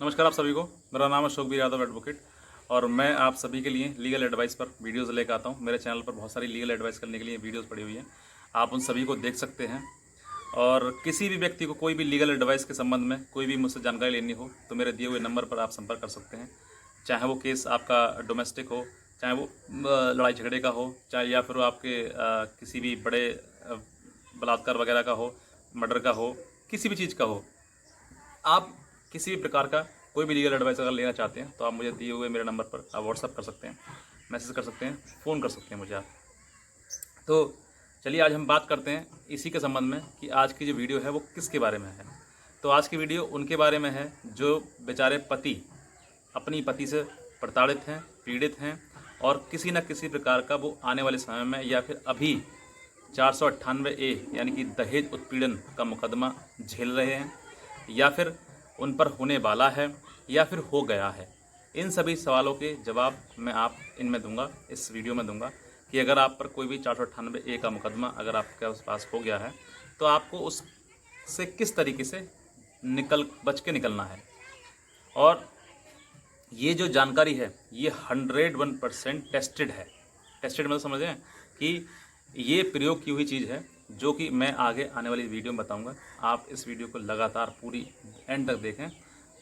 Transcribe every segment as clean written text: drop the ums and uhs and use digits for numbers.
नमस्कार आप सभी को। मेरा नाम है अशोकवीर यादव एडवोकेट और मैं आप सभी के लिए लीगल एडवाइस पर वीडियोस लेकर आता हूं। मेरे चैनल पर बहुत सारी लीगल एडवाइस करने के लिए वीडियोस पड़ी हुई हैं, आप उन सभी को देख सकते हैं। और किसी भी व्यक्ति को कोई भी लीगल एडवाइस के संबंध में कोई भी मुझसे जानकारी लेनी हो तो मेरे दिए हुए नंबर पर आप संपर्क कर सकते हैं। चाहे वो केस आपका डोमेस्टिक हो, चाहे वो लड़ाई झगड़े का हो, चाहे या फिर वो आपके किसी भी बड़े बलात्कार वगैरह का हो, मर्डर का हो, किसी भी चीज़ का हो। आप किसी भी प्रकार का कोई भी लीगल एडवाइस अगर लेना चाहते हैं तो आप मुझे दिए हुए मेरे नंबर पर आप व्हाट्सअप कर सकते हैं, मैसेज कर सकते हैं, फ़ोन कर सकते हैं मुझे आप। तो चलिए आज हम बात करते हैं इसी के संबंध में कि आज की जो वीडियो है वो किसके बारे में है। तो आज की वीडियो उनके बारे में है जो बेचारे पति अपनी पति से प्रताड़ित हैं, पीड़ित हैं और किसी न किसी प्रकार का वो आने वाले समय में या फिर अभी 498A यानी कि दहेज उत्पीड़न का मुकदमा झेल रहे हैं या फिर उन पर होने वाला है या फिर हो गया है। इन सभी सवालों के जवाब मैं आप इनमें दूंगा, इस वीडियो में दूंगा कि अगर आप पर कोई भी 498A का मुकदमा अगर आपके पास हो गया है तो आपको उससे किस तरीके से बच के निकलना है। और ये जो जानकारी है ये 101% टेस्टेड है। टेस्टेड मतलब समझ रहे हैं कि ये प्रयोग की हुई चीज़ है जो कि मैं आगे आने वाली वीडियो में बताऊंगा। आप इस वीडियो को लगातार पूरी एंड तक देखें।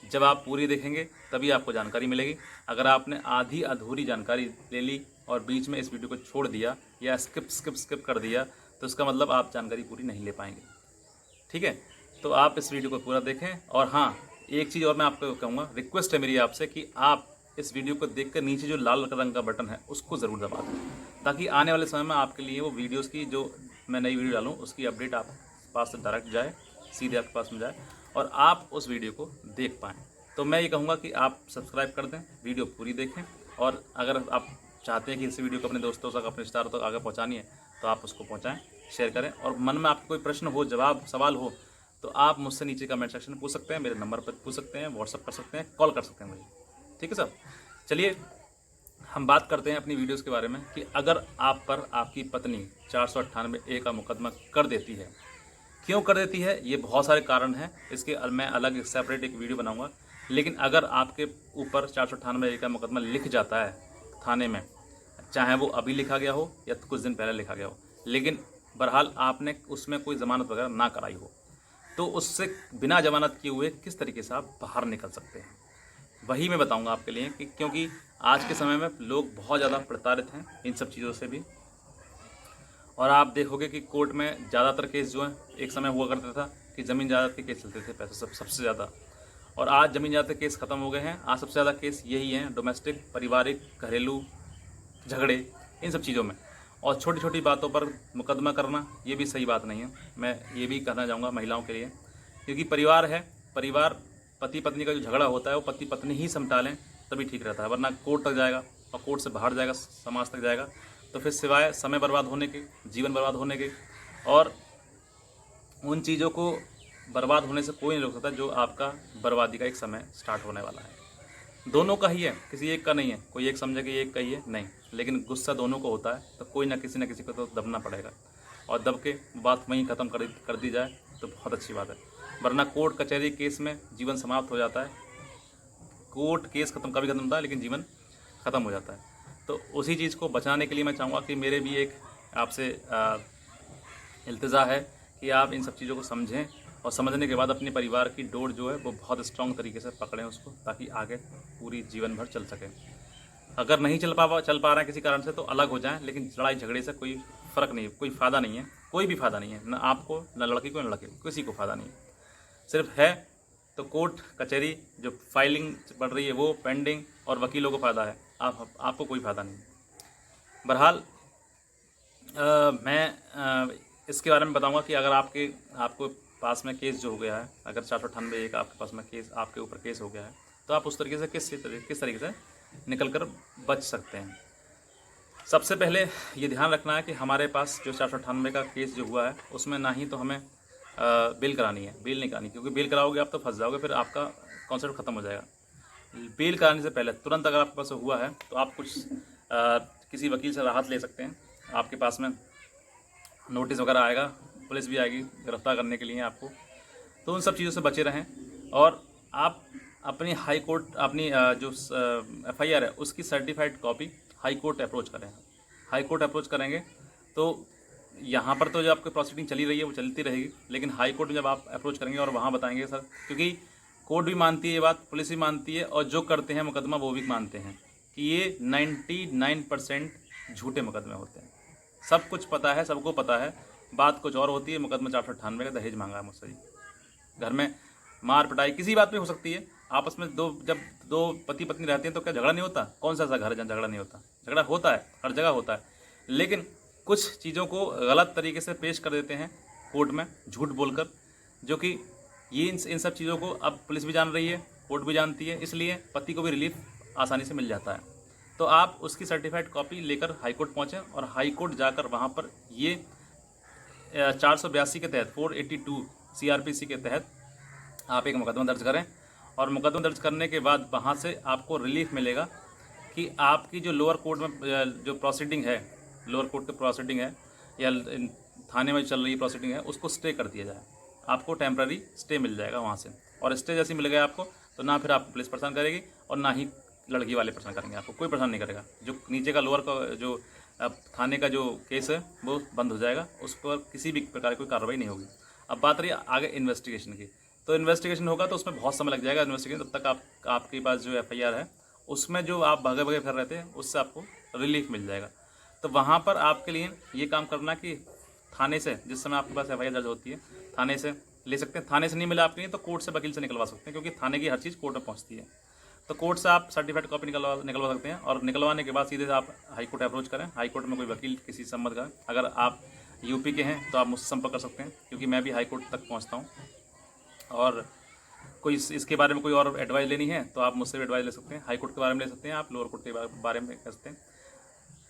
जब आप पूरी देखेंगे तभी आपको जानकारी मिलेगी। अगर आपने आधी अधूरी जानकारी ले ली और बीच में इस वीडियो को छोड़ दिया या स्किप कर दिया तो इसका मतलब आप जानकारी पूरी नहीं ले पाएंगे। ठीक है, तो आप इस वीडियो को पूरा देखें। और हाँ, एक चीज़ और मैं आपको कहूँगा, रिक्वेस्ट है मेरी आपसे कि आप इस वीडियो को देखकर नीचे जो लाल रंग का बटन है उसको ज़रूर दबा दें ताकि आने वाले समय में आपके लिए वो वीडियोस की जो मैं नई वीडियो डालूँ उसकी अपडेट आप पास से डायरेक्ट जाए, सीधे आपके पास में जाए और आप उस वीडियो को देख पाएँ। तो मैं ये कहूँगा कि आप सब्सक्राइब कर दें, वीडियो पूरी देखें और अगर आप चाहते हैं कि इस वीडियो को अपने दोस्तों तक, अपने रिश्तेदारों तक आगे पहुँचानी है तो आप उसको पहुँचाएँ, शेयर करें। और मन में आपको कोई प्रश्न हो, जवाब, सवाल हो तो आप मुझसे नीचे कमेंट सेक्शन में पूछ सकते हैं, मेरे नंबर पर पूछ सकते हैं, व्हाट्सअप कर सकते हैं, कॉल कर सकते हैं मुझे। ठीक है सर, चलिए हम बात करते हैं अपनी वीडियोस के बारे में कि अगर आप पर आपकी पत्नी 498A का मुकदमा कर देती है, क्यों कर देती है, ये बहुत सारे कारण हैं। इसके मैं अलग सेपरेट एक वीडियो बनाऊंगा। लेकिन अगर आपके ऊपर 498A का मुकदमा लिख जाता है थाने में, चाहे वो अभी लिखा गया हो या कुछ दिन पहले लिखा गया हो, लेकिन बहरहाल आपने उसमें कोई ज़मानत वगैरह ना कराई हो, तो उससे बिना जमानत किए हुए किस तरीके से आप बाहर निकल सकते हैं वही मैं बताऊंगा आपके लिए। कि क्योंकि आज के समय में लोग बहुत ज़्यादा प्रताड़ित हैं इन सब चीज़ों से भी। और आप देखोगे कि कोर्ट में ज़्यादातर केस जो है, एक समय हुआ करता था कि ज़मीन जायदाद के केस चलते थे पैसे सबसे ज़्यादा, और आज ज़मीन जायदाद के केस ख़त्म हो गए हैं। आज सबसे ज़्यादा केस यही हैं, डोमेस्टिक, पारिवारिक, घरेलू झगड़े, इन सब चीज़ों में। और छोटी छोटी बातों पर मुकदमा करना ये भी सही बात नहीं है। मैं ये भी कहना चाहूँगा महिलाओं के लिए, क्योंकि परिवार है, परिवार पति पत्नी का जो झगड़ा होता है वो पति पत्नी ही समटा लें तभी ठीक रहता है, वरना कोर्ट तक जाएगा और कोर्ट से बाहर जाएगा, समाज तक जाएगा, तो फिर सिवाय समय बर्बाद होने के, जीवन बर्बाद होने के और उन चीज़ों को बर्बाद होने से कोई नहीं रोक सकता जो आपका बर्बादी का एक समय स्टार्ट होने वाला है। दोनों का ही है, किसी एक का नहीं है। कोई एक समझे कि एक का ही है, नहीं, लेकिन गुस्सा दोनों को होता है तो कोई ना किसी को तो दबना पड़ेगा और दब के बात वहीं ख़त्म कर दी जाए तो बहुत अच्छी बात है। वरना कोर्ट कचहरी केस में जीवन समाप्त हो जाता है। कोर्ट केस कभी ख़त्म होता है लेकिन जीवन ख़त्म हो जाता है। तो उसी चीज़ को बचाने के लिए मैं चाहूँगा कि मेरे भी एक आपसे इल्तिजा है कि आप इन सब चीज़ों को समझें और समझने के बाद अपने परिवार की डोर जो है वो बहुत स्ट्रॉन्ग तरीके से पकड़ें उसको, ताकि आगे पूरी जीवन भर चल सके। अगर नहीं चल पा रहा है किसी कारण से तो अलग हो जाएं, लेकिन लड़ाई झगड़े से कोई फ़र्क नहीं है, कोई फ़ायदा नहीं है, कोई भी फ़ायदा नहीं है, ना आपको, ना लड़की को, ना लड़के को, किसी को फ़ायदा नहीं है। सिर्फ है तो कोर्ट कचहरी जो फाइलिंग बढ़ रही है वो पेंडिंग, और वकीलों को फ़ायदा है, आपको कोई फ़ायदा नहीं है। बहरहाल मैं इसके बारे में बताऊंगा कि अगर आपको पास में केस जो हो गया है, अगर 498 का आपके पास में केस, आपके ऊपर केस हो गया है, तो आप उस तरीके से किस तरीके से निकल कर बच सकते हैं। सबसे पहले ये ध्यान रखना है कि हमारे पास जो 498 का केस जो हुआ है उसमें ना ही तो हमें बेल करानी है, बेल नहीं करानी, क्योंकि बेल कराओगे आप तो फंस जाओगे, फिर आपका कॉन्सेप्ट ख़त्म हो जाएगा। बेल कराने से पहले तुरंत अगर आपके पास हुआ है तो आप कुछ किसी वकील से राहत ले सकते हैं। आपके पास में नोटिस वगैरह आएगा, पुलिस भी आएगी गिरफ्तार करने के लिए आपको, तो उन सब चीज़ों से बचे रहें। और आप अपनी हाई कोर्ट अपनी जो FIR है उसकी certified copy high court approach करें। हाई कोर्ट अप्रोच करेंगे तो यहाँ पर तो जो आपकी प्रोसीडिंग चली रही है वो चलती रहेगी, लेकिन हाई कोर्ट में जब आप अप्रोच करेंगे और वहाँ बताएंगे सर, क्योंकि कोर्ट भी मानती है ये बात, पुलिस भी मानती है, और जो करते हैं मुकदमा वो भी मानते हैं कि ये 99% झूठे मुकदमे होते हैं। सब कुछ पता है, सबको पता है, बात कुछ और होती है। मुकदमा 498 का दहेज मांगा है मुझसे, घर में मार पिटाई किसी बात पे हो सकती है। आपस में जब दो पति पत्नी रहते हैं तो क्या झगड़ा नहीं होता? कौन सा ऐसा घर है जहाँ झगड़ा नहीं होता? झगड़ा होता है, हर जगह होता है, लेकिन कुछ चीज़ों को गलत तरीके से पेश कर देते हैं कोर्ट में झूठ बोलकर, जो कि ये इन सब चीज़ों को अब पुलिस भी जान रही है, कोर्ट भी जानती है, इसलिए पति को भी रिलीफ आसानी से मिल जाता है। तो आप उसकी सर्टिफाइड कॉपी लेकर हाई कोर्ट पहुँचें और हाई कोर्ट जाकर वहाँ पर ये 482 के तहत 482 CRPC के तहत आप एक मुकदमा दर्ज करें, और मुकदमा दर्ज करने के बाद वहाँ से आपको रिलीफ मिलेगा कि आपकी जो लोअर कोर्ट में जो प्रोसीडिंग है, लोअर कोर्ट की प्रोसीडिंग है या थाने में चल रही प्रोसीडिंग है, उसको स्टे कर दिया जाए। आपको टेम्प्ररी स्टे मिल जाएगा वहाँ से, और स्टे जैसे मिल गया आपको तो ना फिर आपको पुलिस परेशान करेगी और ना ही लड़की वाले परेशान करेंगे, आपको कोई परेशान नहीं करेगा। जो नीचे का लोअर का जो थाने का जो केस है वो बंद हो जाएगा, उस पर किसी भी प्रकार की कोई कार्रवाई नहीं होगी। अब बात रही आगे इन्वेस्टिगेशन की, तो इन्वेस्टिगेशन होगा तो उसमें बहुत समय लग जाएगा इन्वेस्टिगेशन, तब तक आपके पास जो FIR है उसमें जो आप भागे भागे फिर रहते हैं उससे आपको रिलीफ मिल जाएगा। तो वहाँ पर आपके लिए ये काम करना कि थाने से जिस समय आपके पास FIR दर्ज होती है थाने से ले सकते हैं। थाने से नहीं मिला आपके लिए तो कोर्ट से वकील से निकलवा सकते हैं, क्योंकि थाने की हर चीज़ कोर्ट में पहुँचती है। तो कोर्ट से आप सर्टिफाइड कॉपी निकलवा सकते हैं, और निकलवाने के बाद सीधे आप हाई कोर्ट अप्रोच करें। हाई कोर्ट में कोई वकील किसी संबंध का, अगर आप UP के हैं तो आप मुझसे संपर्क कर सकते हैं, क्योंकि मैं भी हाई कोर्ट तक पहुँचता हूँ। और कोई इसके बारे में कोई और एडवाइस लेनी है तो आप मुझसे भी एडवाइस ले सकते हैं। हाई कोर्ट के बारे में ले सकते हैं, आप लोअर कोर्ट के बारे में कर सकते हैं।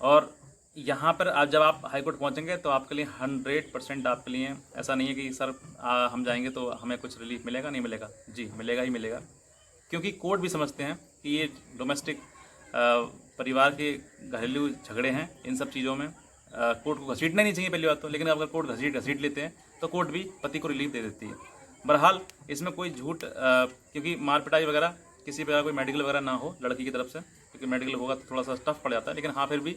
और यहाँ पर आप जब आप हाई कोर्ट पहुँचेंगे तो आपके लिए 100% आपके लिए ऐसा नहीं है कि सर हम जाएंगे तो हमें कुछ रिलीफ मिलेगा, नहीं मिलेगा। जी मिलेगा ही मिलेगा, क्योंकि कोर्ट भी समझते हैं कि ये डोमेस्टिक परिवार के घरेलू झगड़े हैं। इन सब चीज़ों में कोर्ट को घसीटना नहीं चाहिए पहली बात तो, लेकिन अगर कोर्ट घसीट लेते हैं तो कोर्ट भी पति को रिलीफ दे देती है। बहरहाल इसमें कोई झूठ क्योंकि मार पिटाई वगैरह किसी प्रकार कोई मेडिकल वगैरह ना हो लड़की की तरफ से, क्योंकि मेडिकल होगा तो थोड़ा सा टफ पड़ जाता है, लेकिन हाँ फिर भी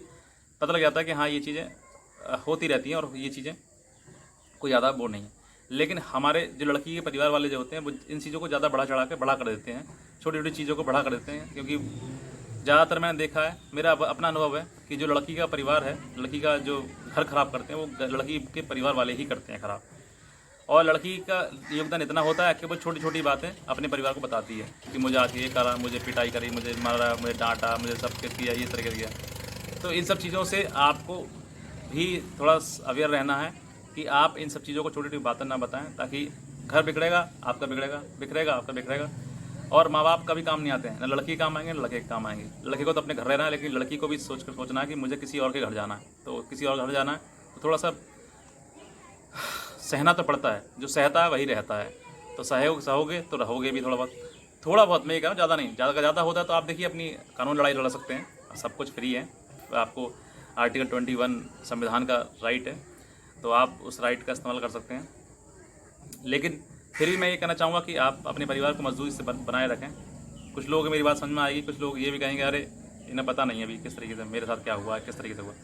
पता लग जाता है कि हाँ ये चीज़ें होती रहती हैं और ये चीज़ें कोई ज़्यादा वो नहीं है। लेकिन हमारे जो लड़की के परिवार वाले जो होते हैं वो इन चीज़ों को ज़्यादा बढ़ा कर देते हैं, छोटी छोटी चीज़ों को बढ़ा कर देते हैं। क्योंकि ज़्यादातर मैंने देखा है, मेरा अपना अनुभव है कि जो लड़की का परिवार है, लड़की का जो घर ख़राब करते हैं वो लड़की के परिवार वाले ही करते हैं ख़राब। और लड़की का योगदान इतना होता है कि वो छोटी छोटी बातें अपने परिवार को बताती है कि मुझे आज ये करा, मुझे पिटाई करी, मुझे मारा, मुझे डांटा, मुझे सब कुछ किया, ये तरह किया। तो इन सब चीज़ों से आपको भी थोड़ा अवेयर रहना है कि आप इन सब चीज़ों को छोटी छोटी बातें ना बताएं, ताकि घर बिगड़ेगा आपका, बिखरेगा आपका बिखरेगा। और माँ बाप का भी काम नहीं आते हैं, ना लड़की काम आएंगे ना लड़के के काम आएंगे। लड़के को तो अपने घर रहना है, लेकिन लड़की को भी सोचना है कि मुझे किसी और के घर जाना है। तो किसी और घर जाना है तो थोड़ा सा सहना तो पड़ता है, जो सहता है वही रहता है। तो सहोगे तो रहोगे भी थोड़ा बहुत। मैं ये कह रहा हूँ ज़्यादा नहीं, ज़्यादा का ज़्यादा होता है तो आप देखिए अपनी कानून लड़ाई लड़ सकते हैं, सब कुछ फ्री है। आपको आर्टिकल 21 संविधान का राइट है, तो आप उस राइट का इस्तेमाल कर सकते हैं। लेकिन फिर भी मैं ये कहना चाहूँगा कि आप अपने परिवार को मजबूती से बनाए रखें। कुछ लोग मेरी बात समझ में आएगी, कुछ लोग ये भी कहेंगे अरे इन्हें पता नहीं है अभी किस तरीके से मेरे साथ क्या हुआ है, किस तरीके से हुआ।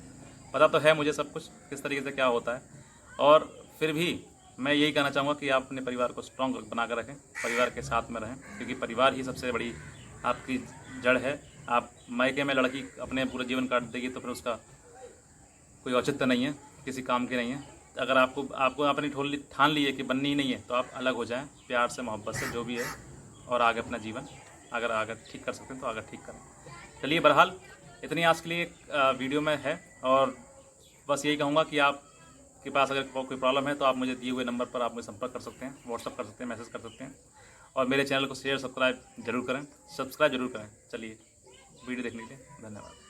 पता तो है मुझे सब कुछ किस तरीके से क्या होता है। और फिर भी मैं यही कहना चाहूँगा कि आप अपने परिवार को स्ट्रॉन्ग बना कर रखें, परिवार के साथ में रहें, क्योंकि परिवार ही सबसे बड़ी आपकी जड़ है। आप मायके में लड़की अपने पूरा जीवन काट देगी तो फिर उसका कोई औचित्य नहीं है, किसी काम की नहीं है। अगर आपको अपनी ठान ली है कि बननी ही नहीं है तो आप अलग हो जाएं, प्यार से मोहब्बत से जो भी है, और आगे अपना जीवन अगर आगे ठीक कर सकते हैं तो आगे ठीक करें। चलिए बहरहाल इतनी आज के लिए वीडियो में है, और बस यही कहूँगा कि आपके पास अगर कोई प्रॉब्लम है तो आप मुझे दिए हुए नंबर पर आप मुझे संपर्क कर सकते हैं, व्हाट्सअप कर सकते हैं, मैसेज कर सकते हैं। और मेरे चैनल को शेयर सब्सक्राइब जरूर करें, चलिए वीडियो देखने के लिए धन्यवाद।